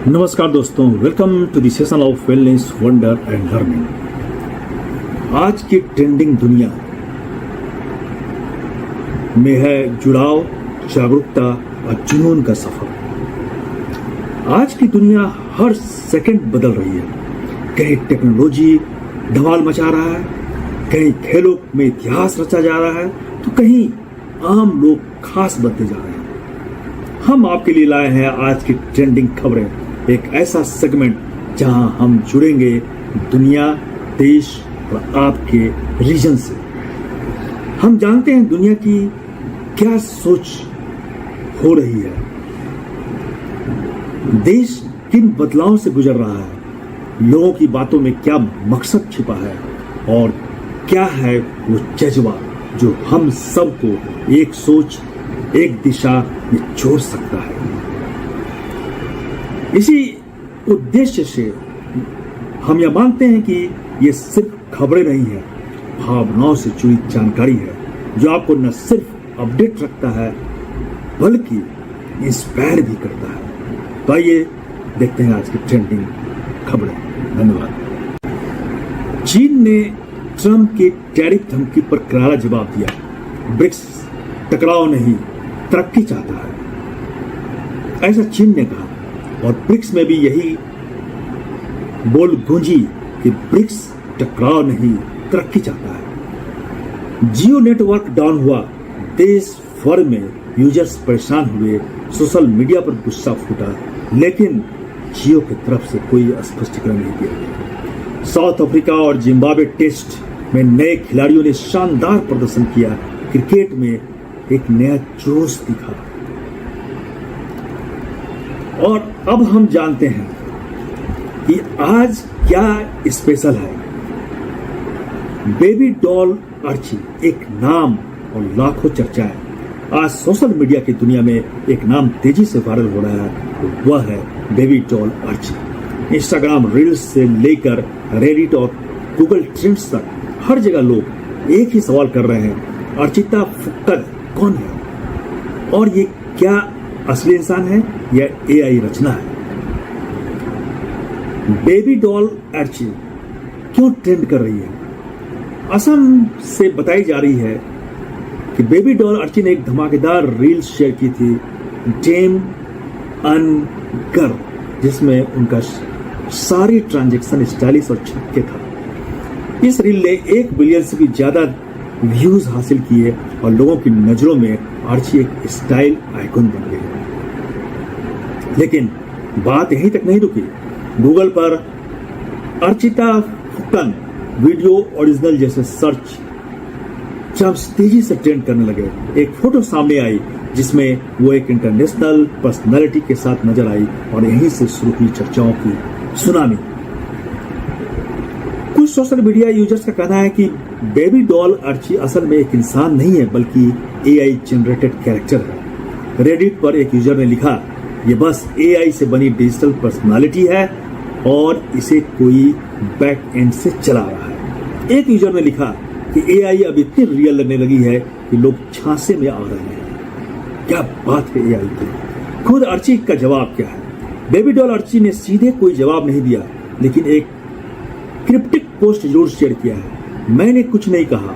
नमस्कार दोस्तों, welcome to the session of wellness wonder and learning. आज की ट्रेंडिंग दुनिया में है जुड़ाव, जागरूकता और जुनून का सफर। आज की दुनिया हर सेकंड बदल रही है। कहीं टेक्नोलॉजी धमाल मचा रहा है, कहीं खेलों में इतिहास रचा जा रहा है, तो कहीं आम लोग खास बनते जा रहे हैं। हम आपके लिए लाए हैं आज की ट्रेंडिंग खबरें, एक ऐसा सेगमेंट जहां हम जुड़ेंगे दुनिया, देश और आपके रीजन से। हम जानते हैं दुनिया की क्या सोच हो रही है, देश किन बदलावों से गुजर रहा है, लोगों की बातों में क्या मकसद छिपा है और क्या है वो जज्बा जो हम सबको एक सोच, एक दिशा में जोड़ सकता है। इसी उद्देश्य से हम यह मानते हैं कि ये सिर्फ खबरें नहीं है, भावनाओं से जुड़ी जानकारी है जो आपको न सिर्फ अपडेट रखता है बल्कि इंस्पायर भी करता है। तो आइए देखते हैं आज की ट्रेंडिंग खबरें। धन्यवाद। चीन ने ट्रंप की टैरिफ धमकी पर करारा जवाब दिया। ब्रिक्स टकराव नहीं, तरक्की चाहता है, ऐसा चीन ने कहा। और ब्रिक्स में भी यही बोल गूंजी कि ब्रिक्स टकराव नहीं, तरक्की चाहता है। जियो नेटवर्क डाउन हुआ, देश भर में यूजर्स परेशान हुए, सोशल मीडिया पर गुस्सा फूटा, लेकिन जियो की तरफ से कोई स्पष्टीकरण नहीं दिया गया। साउथ अफ्रीका और जिम्बाब्वे टेस्ट में नए खिलाड़ियों ने शानदार प्रदर्शन किया। क्रिकेट में एक नया जोश दिखा। और अब हम जानते हैं कि आज क्या स्पेशल है। बेबी डॉल आर्ची एक नाम और लाखों चर्चाएं। आज सोशल मीडिया की दुनिया में एक नाम तेजी से वायरल हो रहा है, वह है baby doll Archie. Instagram reels से लेकर रेडिट और गूगल ट्रेंड्स तक हर जगह लोग एक ही सवाल कर रहे हैं, अर्चिता फुक्कन कौन है और ये क्या असली इंसान है या एआई रचना है। बेबी डॉल आर्ची क्यों ट्रेंड कर रही है? असम से बताई जा रही है कि बेबी डॉल आर्ची ने एक धमाकेदार रील शेयर की थी, जेम अनगर, जिसमें उनका सारी ट्रांजैक्शन स्टाइलिश और छक्के था। इस रील ने 1 बिलियन से भी ज्यादा व्यूज हासिल किए और लोगों की नजरों में आर्ची एक स्टाइल आइकॉन बन गई। लेकिन बात यहीं तक नहीं रुकी। गूगल पर अर्चिता फुक्कन वीडियो ओरिजिनल जैसे सर्च टर्म्स तेजी से ट्रेंड करने लगे। एक फोटो सामने आई जिसमें वो एक इंटरनेशनल पर्सनालिटी के साथ नजर आई और यहीं से शुरू हुई चर्चाओं की सुनामी। कुछ सोशल मीडिया यूजर्स का कहना है कि बेबी डॉल आर्ची असल में एक इंसान नहीं है बल्कि एआई जनरेटेड कैरेक्टर है। रेडिट पर एक यूजर ने लिखा, ये बस एआई से बनी डिजिटल पर्सनालिटी है और इसे कोई बैक एंड से चला रहा है। एक यूजर ने लिखा कि एआई अब इतनी रियल लगने लगी है कि लोग झांसे में आ रहे हैं। क्या बात है एआई की। खुद आर्ची का जवाब क्या है? बेबी डॉल आर्ची ने सीधे कोई जवाब नहीं दिया, लेकिन एक क्रिप्टिक पोस्ट जरूर शेयर किया है। मैंने कुछ नहीं कहा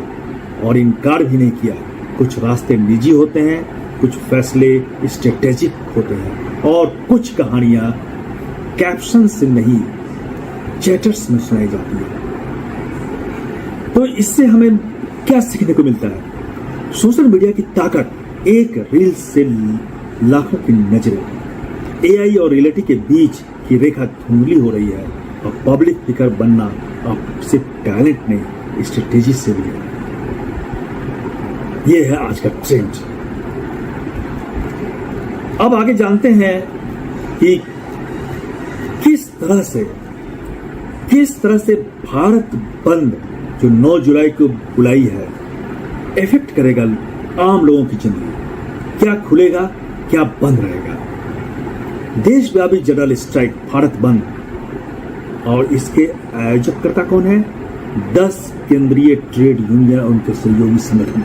और इनकार भी नहीं किया। कुछ रास्ते निजी होते हैं, कुछ फैसले स्ट्रेटेजिक होते हैं और कुछ कहानियां कैप्शन से नहीं चैटर्स में सुनाई जाती है। तो इससे हमें क्या सीखने को मिलता है? सोशल मीडिया की ताकत, एक रील से लाखों की नजरें। एआई और रियलिटी के बीच की रेखा धुंधली हो रही है और पब्लिक फिगर बनना अब सिर्फ टैलेंट नहीं, स्ट्रेटेजी से भी है। यह है आज का ट्रेंड। अब आगे जानते हैं कि किस तरह से भारत बंद जो 9 जुलाई को बुलाई है इफेक्ट करेगा आम लोगों की जिंदगी। क्या खुलेगा, क्या बंद रहेगा? देशव्यापी जनरल स्ट्राइक भारत बंद, और इसके आयोजककर्ता कौन है? 10 केंद्रीय ट्रेड यूनियन और उनके सहयोगी संगठन।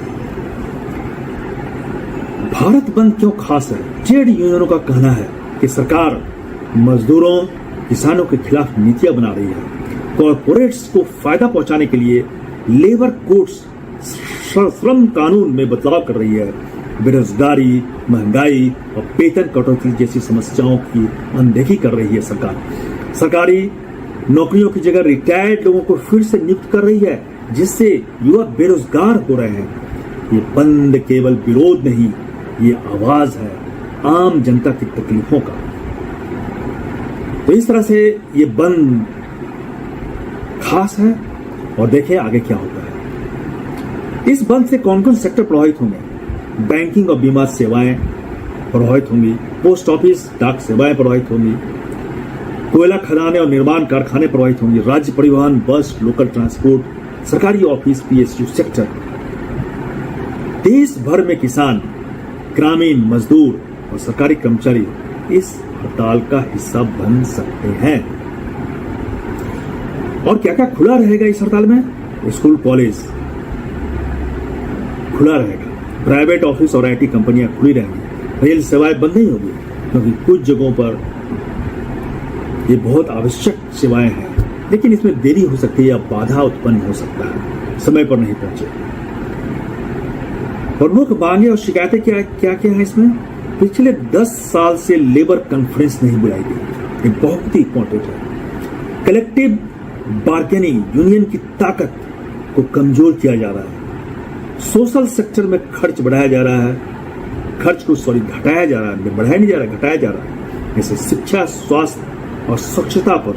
भारत बंद क्यों खास है? ट्रेड यूनियनों का कहना है कि सरकार मजदूरों, किसानों के खिलाफ नीतियां बना रही है। कॉरपोरेट्स को फायदा पहुंचाने के लिए लेबर कोड्स, श्रम कानून में बदलाव कर रही है। बेरोजगारी, महंगाई और वेतन कटौती जैसी समस्याओं की अनदेखी कर रही है सरकार। सरकारी नौकरियों की जगह रिटायर्ड लोगों को फिर से नियुक्त कर रही है, जिससे युवा बेरोजगार हो रहे हैं। ये बंद केवल विरोध नहीं, ये आवाज है आम जनता की तकलीफों का। तो इस तरह से ये बंद खास है और देखें आगे क्या होता है। इस बंद से कौन कौन सेक्टर प्रभावित होंगे? बैंकिंग और बीमा सेवाएं प्रभावित होंगी, पोस्ट ऑफिस, डाक सेवाएं प्रभावित होंगी, कोयला खदानें और निर्माण कारखाने प्रभावित होंगे, राज्य परिवहन, बस, लोकल ट्रांसपोर्ट, सरकारी ऑफिस, पीएसयू सेक्टर। देश भर में किसान, ग्रामीण मजदूर और सरकारी कर्मचारी इस हड़ताल का हिस्सा बन सकते हैं। और क्या क्या खुला रहेगा इस हड़ताल में? स्कूल, कॉलेज खुला रहेगा, प्राइवेट ऑफिस और आईटी कंपनियां खुली रहेंगी, रेल सेवाएं बंद नहीं होगी, क्योंकि कुछ जगहों पर ये बहुत आवश्यक सेवाएं हैं, लेकिन इसमें देरी हो सकती है या बाधा उत्पन्न हो सकता है, समय पर नहीं पहुंचे। प्रमुख मांगे और शिकायतें क्या है इसमें? पिछले 10 साल से लेबर कॉन्फ्रेंस नहीं बुलाई गई, ये बहुत ही इंपॉर्टेंट है। कलेक्टिव बार्गेनिंग, यूनियन की ताकत को कमजोर किया जा रहा है। सोशल सेक्टर में खर्च बढ़ाया जा रहा है, घटाया जा रहा है, बढ़ाया नहीं जा रहा, घटाया जा रहा है। जैसे शिक्षा, स्वास्थ्य और स्वच्छता पर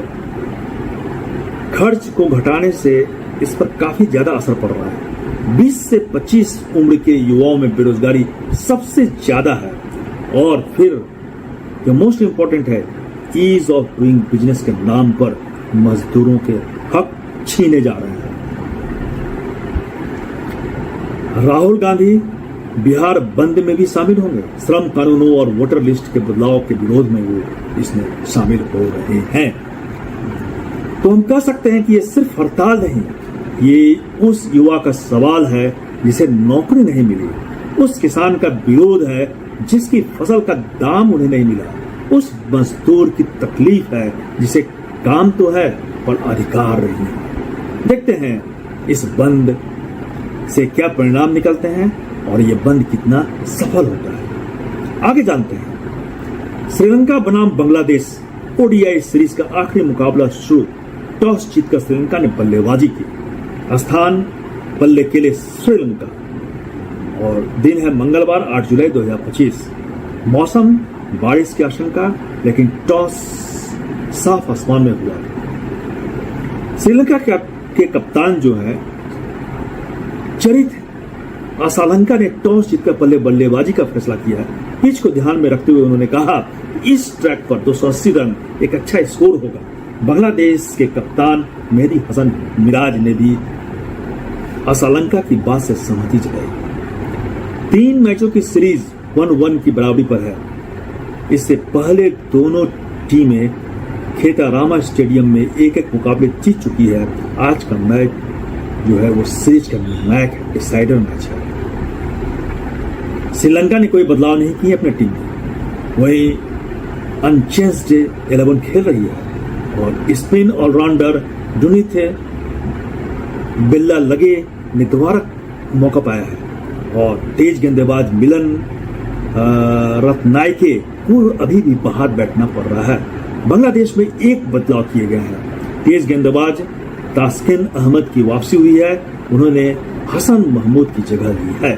खर्च को घटाने से इस पर काफी ज्यादा असर पड़ रहा है। 20 से 25 उम्र के युवाओं में बेरोजगारी सबसे ज्यादा है। और फिर जो मोस्ट इंपॉर्टेंट है, ईज ऑफ डूइंग बिजनेस के नाम पर मजदूरों के हक छीने जा रहे हैं। राहुल गांधी बिहार बंद में भी शामिल होंगे। श्रम कानूनों और वोटर लिस्ट के बदलाव के विरोध में वो इसमें शामिल हो रहे हैं। तो हम कह सकते हैं कि ये सिर्फ हड़ताल नहीं, ये उस युवा का सवाल है जिसे नौकरी नहीं मिली, उस किसान का विरोध है जिसकी फसल का दाम उन्हें नहीं मिला, उस मजदूर की तकलीफ है जिसे काम तो है पर अधिकार नहीं है। देखते हैं इस बंद से क्या परिणाम निकलते हैं और ये बंद कितना सफल होता है, आगे जानते हैं। श्रीलंका बनाम बांग्लादेश ओडीआई सीरीज का आखिरी मुकाबला शुरू। टॉस जीतकर श्रीलंका ने बल्लेबाजी की, स्थान बल्ले के लिए श्रीलंका, और दिन है मंगलवार 8 जुलाई 2025। मौसम बारिश की आशंका, लेकिन टॉस साफ आसमान में हुआ। श्रीलंका के कप्तान जो है चरित असालंका ने टॉस जीतकर बल्लेबाजी का फैसला किया। पिच को ध्यान में रखते हुए उन्होंने कहा इस ट्रैक पर 280 रन एक अच्छा स्कोर होगा। बांग्लादेश के कप्तान मेहदी हसन मिराज ने भी असालंका की बात से सहमति जताई। 3 मैचों की सीरीज 1-1 की बराबरी पर है। इससे पहले दोनों टीमें खेतारामा स्टेडियम में एक मुकाबले जीत चुकी है। आज का मैच जो है वो सीरीज का निर्णायक है, डिसाइडर मैच है। श्रीलंका ने कोई बदलाव नहीं किए अपने टीम में, वही अनचेंज्ड 11 खेल रही है और स्पिन ऑलराउंडर डुनिथे बिल्ला लगे ने दोबारा मौका पाया है और तेज गेंदबाज मिलन रत्नायके को अभी भी बाहर बैठना पड़ रहा है। बांग्लादेश में एक बदलाव किए गए हैं। तेज गेंदबाज तास्किन अहमद की वापसी हुई है, उन्होंने हसन महमूद की जगह ली है।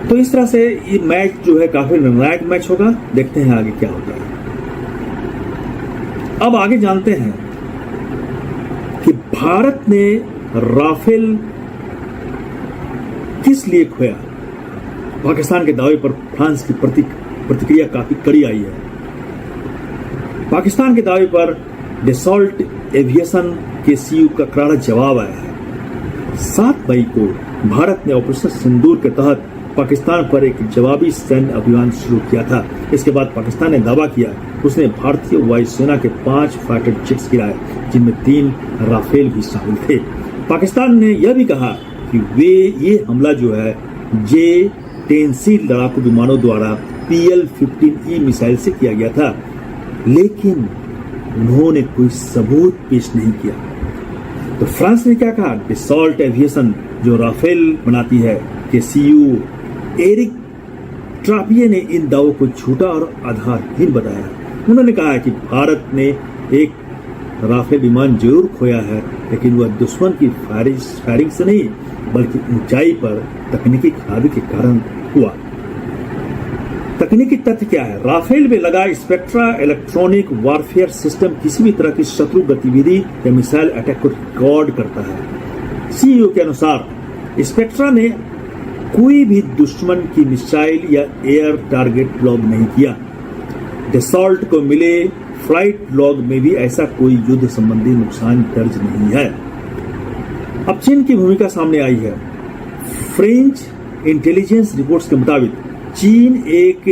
तो इस तरह से ये मैच जो है काफी निर्णायक मैच होगा। देखते हैं आगे क्या होता है। अब आगे जानते हैं कि भारत ने राफेल किस लिए खोया। पाकिस्तान के दावे पर फ्रांस की प्रतिक्रिया काफी कड़ी आई है। पाकिस्तान के दावे पर डसॉल्ट एविएशन के सीईओ का करारा जवाब आया है। 7 मई को भारत ने ऑपरेशन सिंदूर के तहत पाकिस्तान पर एक जवाबी सैन्य अभियान शुरू किया था। इसके बाद पाकिस्तान ने दावा किया उसने भारतीय वायुसेना के 5 फाइटर जेट्स गिराए, जिनमें 3 राफेल भी शामिल थे। पाकिस्तान ने यह भी कहा कि ये हमला जो है J-10C लड़ाकू विमानों द्वारा PL-15E मिसाइल से किया गया था, लेकिन उन्होंने कोई सबूत पेश नहीं किया। तो फ्रांस ने क्या कहा? डसॉल्ट एविएशन, जो राफेल बनाती है, के CEO एरिक ट्रापिये ने इन दावों को झूठा और आधारहीन बताया। उन्होंने कहा कि भारत ने एक राफेल विमान जरूर खोया है, लेकिन वह दुश्मन की फायरिंग से नहीं, बल्कि ऊंचाई पर तकनीकी खराबी के कारण हुआ। तकनीकी तथ्य क्या है? राफेल में लगा स्पेक्ट्रा इलेक्ट्रॉनिक वारफेयर सिस्टम किसी भी तरह की शत्रु गतिविधि या मिसाइल अटैक को रिकॉर्ड करता है। CEO के अनुसार स्पेक्ट्रा ने कोई भी दुश्मन की मिसाइल या एयर टारगेट लॉग नहीं किया। डसॉल्ट को मिले फ्लाइट लॉग में भी ऐसा कोई युद्ध संबंधी नुकसान दर्ज नहीं है। अब चीन की भूमिका सामने आई है। फ्रेंच इंटेलिजेंस रिपोर्ट्स के मुताबिक चीन एक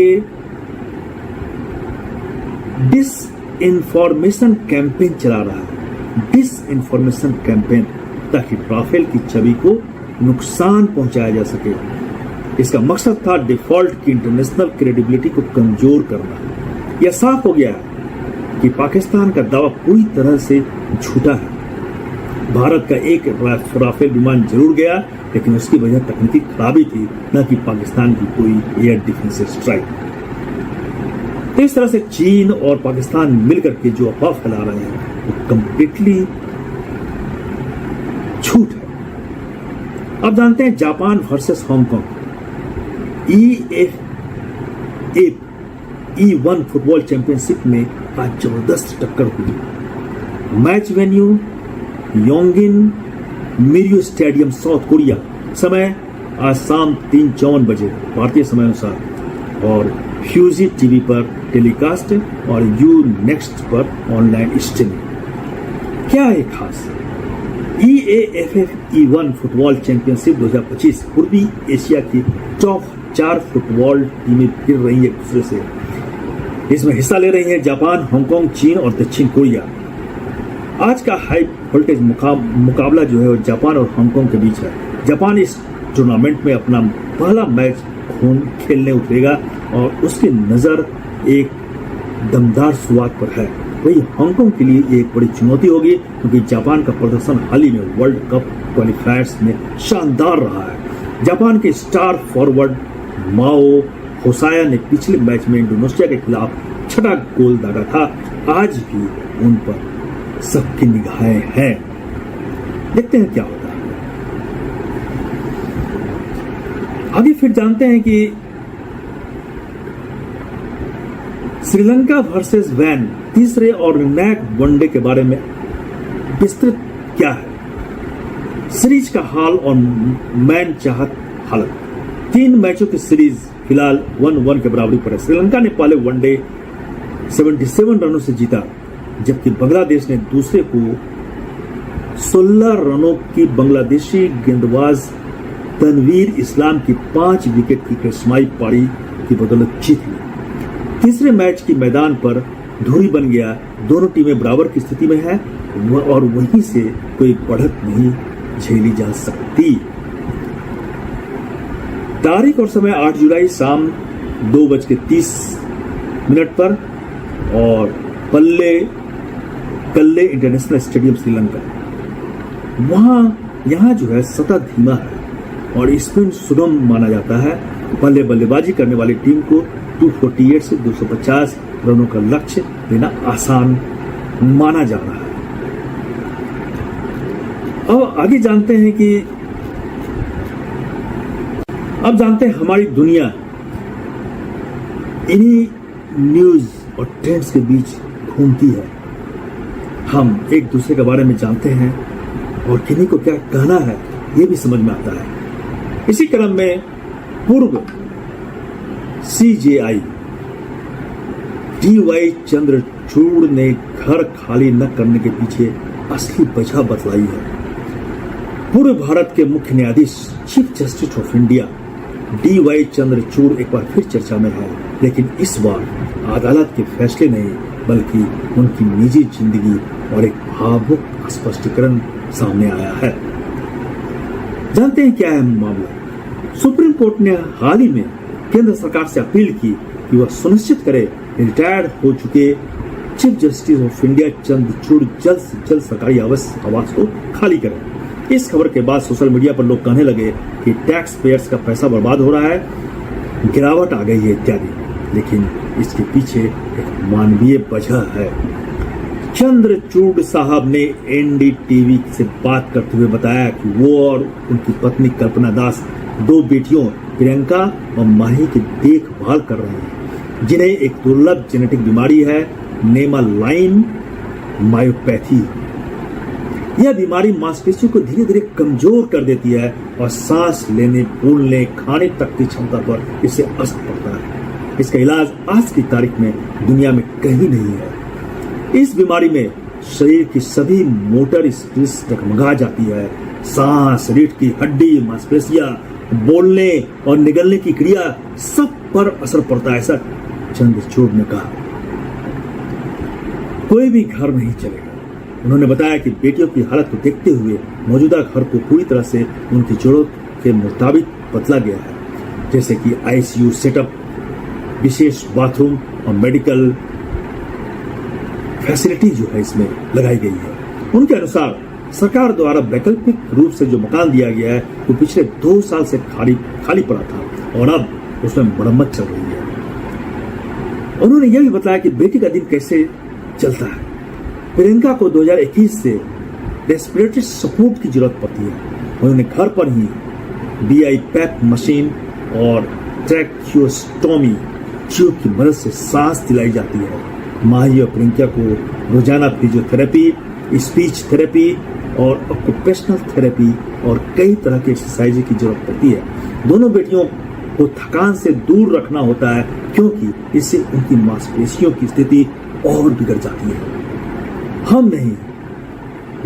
डिसइंफॉर्मेशन कैंपेन चला रहा है। डिसइंफॉर्मेशन कैंपेन, ताकि राफेल की छवि को नुकसान पहुंचाया जा सके। इसका मकसद था डिफॉल्ट की इंटरनेशनल क्रेडिबिलिटी को कमजोर करना। यह साफ हो गया है कि पाकिस्तान का दावा पूरी तरह से झूठा है। भारत का एक राफेल विमान जरूर गया, लेकिन उसकी वजह तकनीकी खराबी थी, न कि पाकिस्तान की कोई एयर डिफेंस स्ट्राइक। तो इस तरह से चीन और पाकिस्तान मिलकर के जो अफवाह फैला रहे हैं वो कंप्लीटली झूठ है। अब जानते हैं Japan versus Hong Kong. E1 football championship में आज जबरदस्त टक्कर हुई। Match venue Yongin Mireu stadium, South Korea. समय आज शाम 3:54 बजे भारतीय समय अनुसार, और फ्यूजी टीवी पर टेलीकास्ट और यू नेक्स्ट पर ऑनलाइन स्ट्रीमिंग। क्या है खास? EAFF E1 फुटबॉल चैंपियनशिप 2025 पूर्वी एशिया की टॉप 4 फुटबॉल टीमें फिर रही है एक दूसरे से। इसमें हिस्सा ले रही हैं जापान, हांगकांग, चीन और दक्षिण कोरिया। आज का हाई वोल्टेज मुकाबला जो है वो जापान और हांगकांग के बीच है। जापान इस टूर्नामेंट में अपना पहला मैच खेलने उतरेगा और उसकी नजर एक दमदार शुरुआत पर है। वही हांगकांग के लिए एक बड़ी चुनौती होगी, क्योंकि जापान का प्रदर्शन हाल ही में वर्ल्ड कप क्वालिफायर्स में शानदार रहा है। जापान के स्टार फॉरवर्ड माओ होसाया ने पिछले मैच में इंडोनेशिया के खिलाफ 6वां गोल दागा था। आज भी उन पर सबकी निगाहें हैं। देखते हैं क्या होता है। आगे फिर जानते हैं कि श्रीलंका वर्सेस वैन, तीसरे और निर्णायक वनडे के बारे में विस्तृत क्या है, सीरीज का हाल और मैन चाहत हालत। 3 मैचों की सीरीज फिलहाल 1-1 के बराबरी पर है। श्रीलंका ने पहले वनडे 77 रनों से जीता, जबकि बांग्लादेश ने दूसरे को 16 रनों की बांग्लादेशी गेंदबाज तनवीर इस्लाम की 5 विकेट की करिश्माई पारी की बदौलत जीत ली। तीसरे मैच की मैदान पर धुरी बन गया। दोनों टीमें बराबर की स्थिति में है और वहीं से कोई बढ़त नहीं झेली जा सकती। तारीख और समय 8 जुलाई शाम 2:30 पर और कल्ले इंटरनेशनल स्टेडियम श्रीलंका। यहाँ जो है सतह धीमा है और स्पिन सुगम माना जाता है। पहले बल्लेबाजी करने वाली टीम को 248 से 250 रनों का लक्ष्य देना आसान माना जा रहा है। अब आगे जानते हैं हमारी दुनिया इन्हीं न्यूज और ट्रेंड्स के बीच घूमती है। हम एक दूसरे के बारे में जानते हैं और किन्हीं को क्या कहना है ये भी समझ में आता है। इसी क्रम में पूर्व CJI DY चंद्रचूड़ ने घर खाली न करने के पीछे असली वजह बतलाई है। पूर्व भारत के मुख्य न्यायाधीश chief justice of India DY Chandrachud एक बार फिर चर्चा में है, लेकिन इस बार अदालत के फैसले नहीं बल्कि उनकी निजी जिंदगी और एक भावुक स्पष्टीकरण सामने आया है। जानते हैं क्या है मामला? सुप्रीम कोर्ट ने हाल ही में केंद्र सरकार से अपील की कि वह सुनिश्चित करे रिटायर्ड हो चुके chief justice of India Chandrachud जल्द से जल्द सरकारी आवास को खाली करें। इस खबर के बाद सोशल मीडिया पर लोग कहने लगे कि टैक्स पेयर्स का पैसा बर्बाद हो रहा है, गिरावट आ गई है इत्यादि। लेकिन इसके पीछे एक मानवीय वजह है। चंद्रचूड़ साहब ने एनडीटीवी से बात करते हुए बताया कि वो और उनकी पत्नी कल्पना दास 2 बेटियों प्रियंका और माही की देखभाल कर रहे हैं, जिन्हें एक दुर्लभ जेनेटिक बीमारी है नेमालाइन मायोपैथी। यह बीमारी मांसपेशियों को धीरे धीरे कमजोर कर देती है और सांस लेने, बोलने, खाने तक की क्षमता पर इससे असर पड़ता है। इसका इलाज आज की तारीख में दुनिया में कहीं नहीं है। इस बीमारी में शरीर की सभी मोटर स्किल्स डगमगा जाती है। सांस, रीढ़ की हड्डी, मांसपेशियां, बोलने और निगलने की क्रिया सब पर असर पड़ता है, ऐसा चंद्रचूड़ ने कहा। कोई भी घर नहीं चलेगा। उन्होंने बताया कि बेटियों की हालत को देखते हुए मौजूदा घर को पूरी तरह से उनकी जरूरत के मुताबिक बदला गया है, जैसे कि आईसीयू सेटअप, विशेष बाथरूम और मेडिकल फैसिलिटी जो है इसमें लगाई गई है। उनके अनुसार सरकार द्वारा वैकल्पिक रूप से जो मकान दिया गया है वो पिछले 2 साल से खाली पड़ा था और अब उसमें मरम्मत चल रही है। उन्होंने यह भी बताया कि बेटी का दिन कैसे चलता है। प्रियंका को 2021 से रेस्पिरेटरी सपोर्ट की जरूरत पड़ती है। उन्होंने घर पर ही BiPAP मशीन और ट्रैकियोस्टोमी ट्यूब की मदद से सांस दिलाई जाती है। माही और प्रियंका को रोजाना फिजियोथेरेपी, स्पीच थेरेपी और ऑक्यूपेशनल थेरेपी और कई तरह के एक्सरसाइज की जरूरत पड़ती है। दोनों बेटियों को थकान से दूर रखना होता है क्योंकि इससे उनकी मांसपेशियों की स्थिति और बिगड़ जाती है। हम नहीं,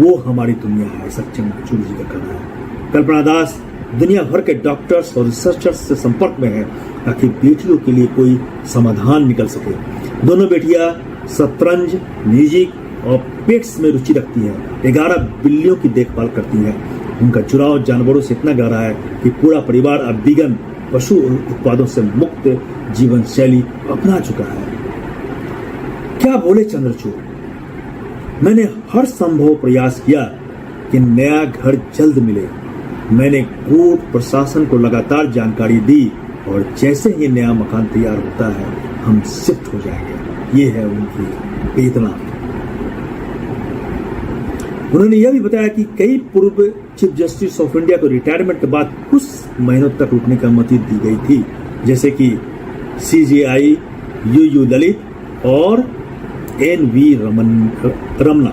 वो हमारी दुनिया है, ऐसा चंद्रचूड़ जी का कहना है। कल्पना दास दुनिया भर के डॉक्टर्स और रिसर्चर्स से संपर्क में है ताकि बेटियों के लिए कोई समाधान निकल सके। दोनों बेटियां शतरंज, म्यूजिक और पेट्स में रुचि रखती हैं। 11 बिल्लियों की देखभाल करती हैं। उनका जुड़ाव जानवरों से इतना गहरा है कि पूरा परिवार अब वीगन पशु उत्पादों से मुक्त जीवन शैली अपना चुका है। क्या बोले चंद्रचूड़? मैंने हर संभव प्रयास किया कि नया घर जल्द मिले। मैंने कोर्ट प्रशासन को लगातार जानकारी दी और जैसे ही नया मकान तैयार होता है हम शिफ्ट हो जाएंगे। ये है उनकी वेदना। उन्होंने यह भी बताया कि कई पूर्व चीफ जस्टिस ऑफ इंडिया को रिटायरमेंट के बाद कुछ महीनों तक रुकने की अनुमति दी गई थी, जैसे कि CJI UU ललित और NV रमना।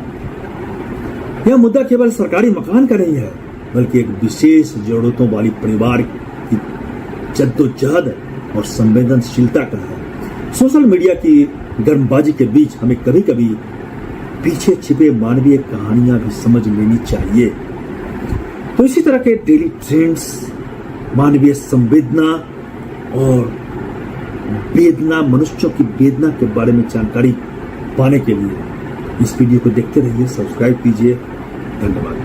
यह मुद्दा केवल सरकारी मकान का नहीं है बल्कि एक विशेष जरूरतों वाली परिवार की जद्दोजहद और संवेदनशीलता का है। सोशल मीडिया की गर्मबाजी के बीच हमें कभी कभी पीछे छिपे मानवीय कहानियां भी समझ लेनी चाहिए। तो इसी तरह के डेली ट्रेंड्स, मानवीय संवेदना और वेदना, मनुष्यों की वेदना के बारे में जानकारी पाने के लिए इस वीडियो को देखते रहिए, सब्सक्राइब कीजिए। धन्यवाद।